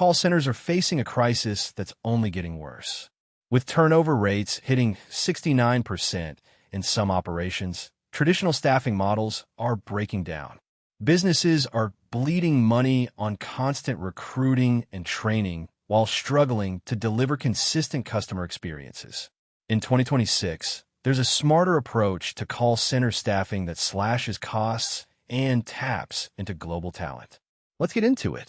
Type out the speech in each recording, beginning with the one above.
call centers are facing a crisis that's only getting worse. With turnover rates hitting 69% in some operations, traditional staffing models are breaking down. Businesses are bleeding money on constant recruiting and training while struggling to deliver consistent customer experiences. In 2026, there's a smarter approach to call center staffing that slashes costs and taps into global talent. Let's get into it.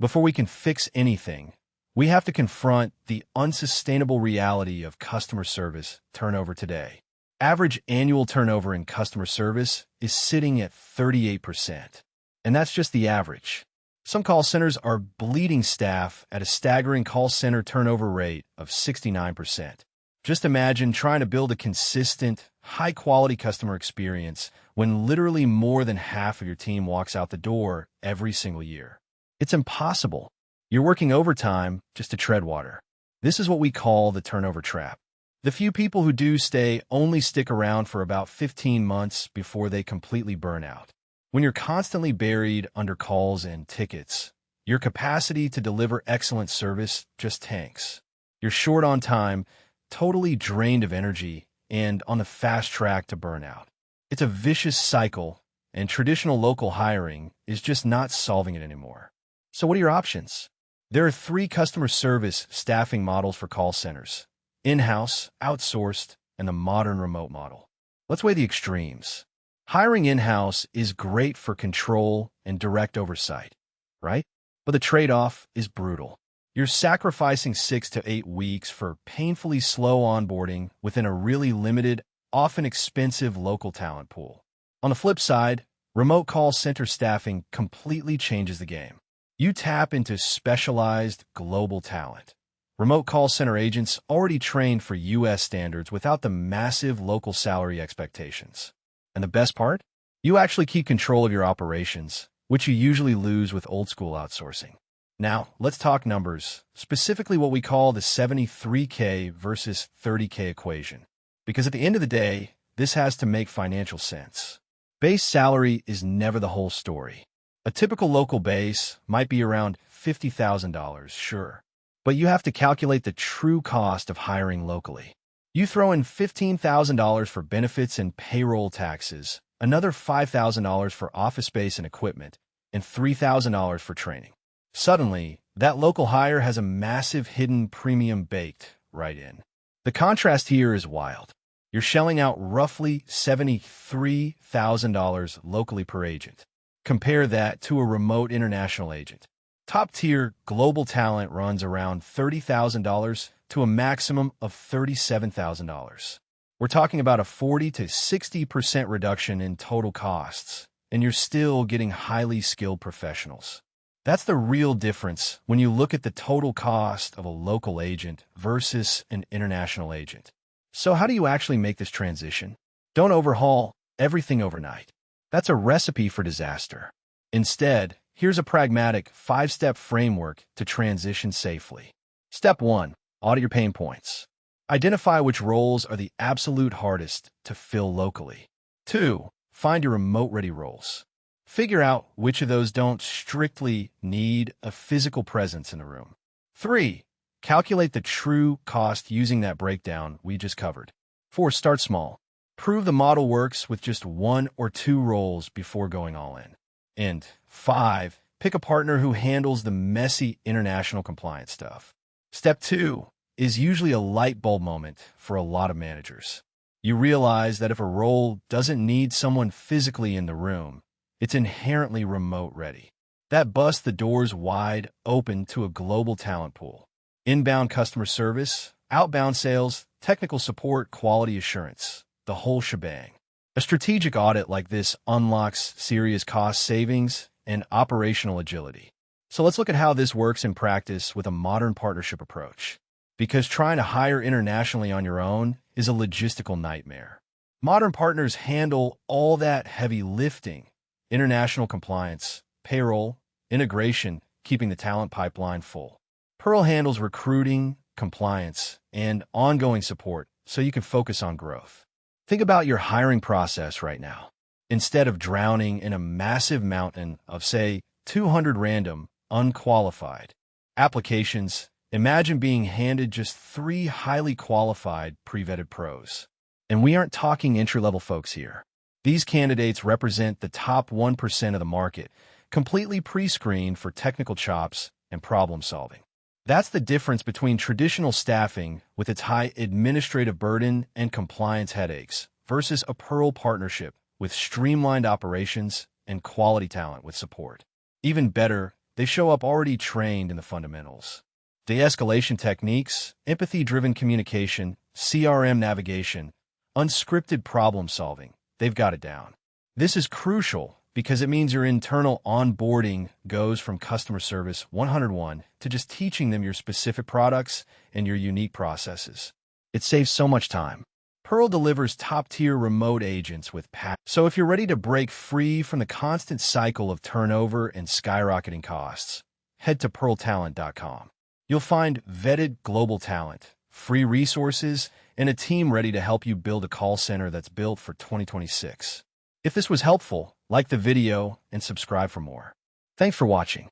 Before we can fix anything, we have to confront the unsustainable reality of customer service turnover today. Average annual turnover in customer service is sitting at 38%. And that's just the average. Some call centers are bleeding staff at a staggering call center turnover rate of 69%. Just imagine trying to build a consistent, high-quality customer experience when literally more than half of your team walks out the door every single year. It's impossible. You're working overtime just to tread water. This is what we call the turnover trap. The few people who do stay only stick around for about 15 months before they completely burn out. When you're constantly buried under calls and tickets, your capacity to deliver excellent service just tanks. You're short on time, totally drained of energy, and on the fast track to burnout. It's a vicious cycle, and traditional local hiring is just not solving it anymore. So what are your options? There are 3 customer service staffing models for call centers: in-house, outsourced, and the modern remote model. Let's weigh the extremes. Hiring in-house is great for control and direct oversight, right? But the trade-off is brutal. You're sacrificing 6 to 8 weeks for painfully slow onboarding within a really limited, often expensive local talent pool. On the flip side, remote call center staffing completely changes the game. You tap into specialized global talent. Remote call center agents already trained for U.S. standards without the massive local salary expectations. And the best part? You actually keep control of your operations, which you usually lose with old-school outsourcing. Now, let's talk numbers, specifically what we call the 73K versus 30K equation. Because at the end of the day, this has to make financial sense. Base salary is never the whole story. A typical local base might be around $50,000, sure. But you have to calculate the true cost of hiring locally. You throw in $15,000 for benefits and payroll taxes, another $5,000 for office space and equipment, and $3,000 for training. Suddenly, that local hire has a massive hidden premium baked right in. The contrast here is wild. You're shelling out roughly $73,000 locally per agent. Compare that to a remote international agent. Top-tier global talent runs around $30,000 to a maximum of $37,000. We're talking about a 40 to 60% reduction in total costs, and you're still getting highly skilled professionals. That's the real difference when you look at the total cost of a local agent versus an international agent. So how do you actually make this transition? Don't overhaul everything overnight. That's a recipe for disaster. Instead, here's a pragmatic 5-step framework to transition safely. Step 1. Audit your pain points. Identify which roles are the absolute hardest to fill locally. 2. Find your remote-ready roles. Figure out which of those don't strictly need a physical presence in the room. 3. Calculate the true cost using that breakdown we just covered. 4. Start small. Prove the model works with just 1 or 2 roles before going all in. And 5. Pick a partner who handles the messy international compliance stuff. Step 2 is usually a light bulb moment for a lot of managers. You realize that if a role doesn't need someone physically in the room, it's inherently remote ready. That busts the doors wide open to a global talent pool. Inbound customer service, outbound sales, technical support, quality assurance, the whole shebang. A strategic audit like this unlocks serious cost savings and operational agility. So let's look at how this works in practice with a modern partnership approach. Because trying to hire internationally on your own is a logistical nightmare. Modern partners handle all that heavy lifting: international compliance, payroll, integration, keeping the talent pipeline full. Pearl handles recruiting, compliance, and ongoing support so you can focus on growth. Think about your hiring process right now. Instead of drowning in a massive mountain of, say, 200 random, unqualified, Applications. Imagine being handed just 3 highly qualified, pre-vetted pros. And we aren't talking entry-level folks here. These candidates represent the top 1% of the market, completely pre-screened for technical chops and problem-solving. That's the difference between traditional staffing with its high administrative burden and compliance headaches versus a Pearl partnership with streamlined operations and quality talent with support. Even better, they show up already trained in the fundamentals. De-escalation techniques, empathy-driven communication, CRM navigation, unscripted problem-solving, they've got it down. This is crucial because it means your internal onboarding goes from customer service 101 to just teaching them your specific products and your unique processes. It saves so much time. Pearl delivers top-tier remote agents with So if you're ready to break free from the constant cycle of turnover and skyrocketing costs, head to pearltalent.com. You'll find vetted global talent, free resources, and a team ready to help you build a call center that's built for 2026. If this was helpful, like the video and subscribe for more. Thanks for watching.